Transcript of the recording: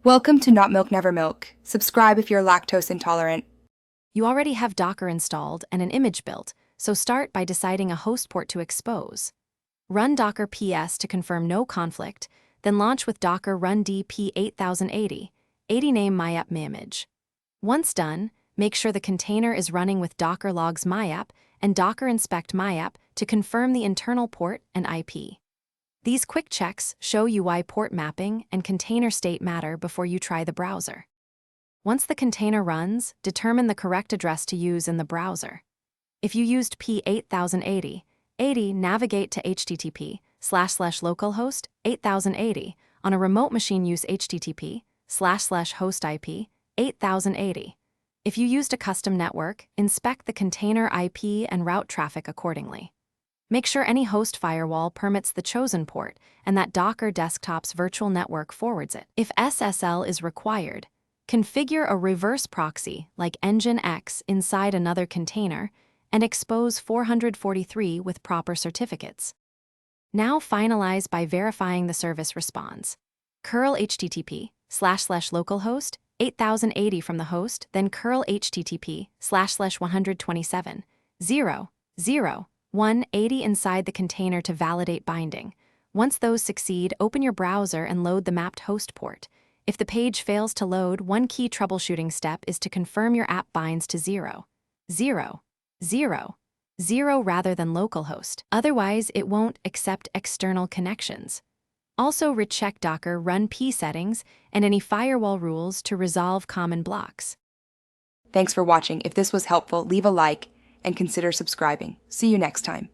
Welcome to Not Milk Never Milk. Subscribe if you're lactose intolerant. You already have Docker installed and an image built, so start by deciding a host port to expose. Run Docker ps to confirm no conflict, then launch with Docker run dp 8080, 80 name myapp myimage. Once done, make sure the container is running with Docker logs myapp and Docker inspect myapp to confirm the internal port and IP. These quick checks show you why port mapping and container state matter before you try the browser. Once the container runs, determine the correct address to use in the browser. If you used P8080, navigate to http://localhost 8080. On a remote machine, use http://host IP 8080. If you used a custom network, inspect the container IP and route traffic accordingly. Make sure any host firewall permits the chosen port and that Docker Desktop's virtual network forwards it. If SSL is required, configure a reverse proxy like Nginx inside another container and expose 443 with proper certificates. Now finalize by verifying the service responds. Curl http://localhost 8080 from the host, then curl http://127.0.0.180 inside the container to validate binding. Once those succeed, open your browser and load the mapped host port. If the page fails to load, one key troubleshooting step is to confirm your app binds to 0.0.0.0 rather than localhost. Otherwise, it won't accept external connections. Also, recheck Docker run p settings and any firewall rules to resolve common blocks. Thanks for watching. If this was helpful, leave a like and consider subscribing. See you next time.